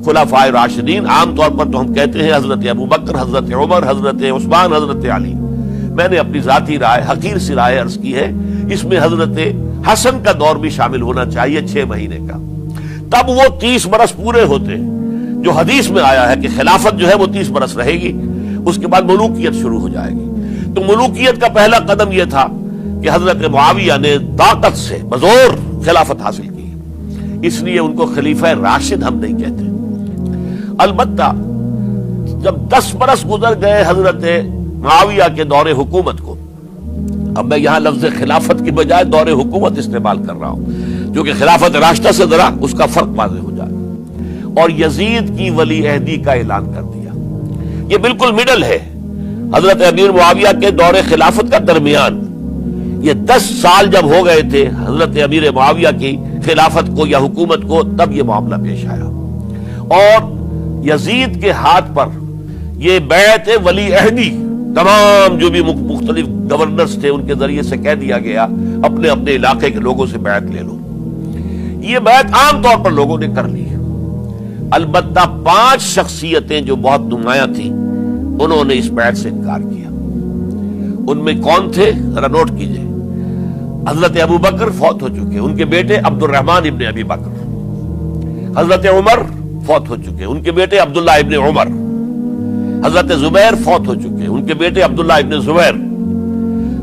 خلفائے راشدین، عام طور پر تو ہم کہتے ہیں حضرت ابو بکر، حضرت عمر، حضرت عثمان، حضرت علی. میں نے اپنی ذاتی رائے، حقیر سی رائے عرض کی ہے، اس میں حضرت حسن کا دور بھی شامل ہونا چاہیے 6 مہینے کا. تب وہ 30 برس پورے ہوتے ہیں جو حدیث میں آیا ہے کہ خلافت جو ہے وہ 30 برس رہے گی، اس کے بعد ملوکیت شروع ہو جائے گی. تو ملوکیت کا پہلا قدم یہ تھا کہ حضرت معاویہ نے طاقت سے بزور خلافت حاصل کی، اس لیے ان کو خلیفہ راشد ہم نہیں کہتے. البتہ جب 10 برس گزر گئے حضرت معاویہ کے دور حکومت کو، اب میں یہاں لفظ خلافت کی بجائے دور حکومت استعمال کر رہا ہوں، جو کہ خلافت راشدہ سے ذرا اس کا فرق واضح ہو جائے، اور یزید کی ولی عہدی کا اعلان کر دیا. یہ بالکل مڈل ہے حضرت امیر معاویہ کے دور خلافت کا درمیان. یہ 10 سال جب ہو گئے تھے حضرت امیر معاویہ کی خلافت کو یا حکومت کو، تب یہ معاملہ پیش آیا، اور یزید کے ہاتھ پر یہ بیعت ولی عہدی تمام جو بھی مختلف گورنرز تھے ان کے ذریعے سے کہہ دیا گیا اپنے اپنے علاقے کے لوگوں سے بیعت لے لو. یہ بیعت عام طور پر لوگوں نے کر لی. البتہ 5 شخصیتیں جو بہت نمایاں تھیں انہوں نے اس بیعت سے انکار کیا. ان میں کون تھے ذرا نوٹ کیجئے. حضرت ابو بکر فوت ہو چکے، ان کے بیٹے عبد الرحمن ابن ابی بکر. حضرت عمر فوت ہو چکے، ان کے بیٹے عبداللہ ابن عمر. حضرت زبیر فوت ہو چکے، ان کے بیٹے عبداللہ ابن زبیر.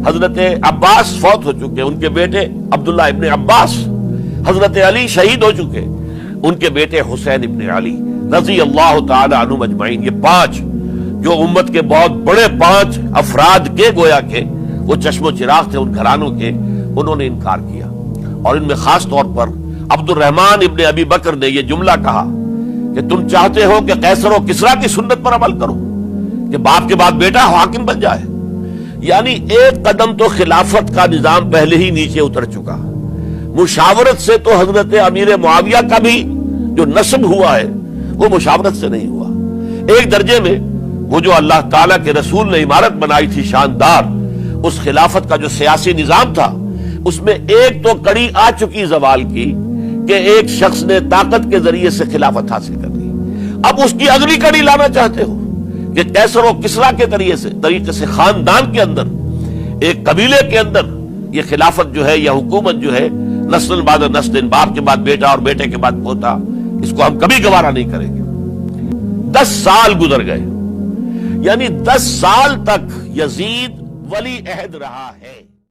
حضرت عباس فوت ہو چکے، ان کے بیٹے عبداللہ ابن عباس. حضرت علی شہید ہو چکے، ان کے بیٹے حسین ابن علی رضی اللہ تعالی عنہم اجمعین. یہ 5 جو امت کے بہت بڑے 5 افراد کے گویا کے وہ چشم و چراغ تھے ان گھرانوں کے، انہوں نے انکار کیا. اور ان میں خاص طور پر عبد الرحمن ابن ابی بکر نے یہ جملہ کہا کہ تم چاہتے ہو کہ قیصر و کسریٰ کی سنت پر عمل کرو کہ باپ کے بعد بیٹا حاکم بن جائے. یعنی ایک قدم تو خلافت کا نظام پہلے ہی نیچے اتر چکا. مشاورت سے تو حضرت امیر معاویہ کا بھی جو نسب ہوا ہے وہ مشاورت سے نہیں ہوا. ایک درجے میں وہ جو اللہ تعالیٰ کے رسول نے عمارت بنائی تھی شاندار، اس خلافت کا جو سیاسی نظام تھا، اس میں ایک تو کڑی آ چکی زوال کی کہ ایک شخص نے طاقت کے ذریعے سے خلافت حاصل کر لی. اب اس کی اگلی کڑی لانا چاہتے ہو کہ قیصر و کسریٰ کے طریقے سے خاندان کے اندر، ایک قبیلے کے اندر یہ خلافت جو ہے یا حکومت جو ہے نسل بعد نسل، باپ کے بعد بیٹا اور بیٹے کے بعد پوتا، اس کو ہم کبھی گوارا نہیں کریں گے. 10 سال گزر گئے، یعنی 10 سال تک یزید ولی عہد رہا ہے.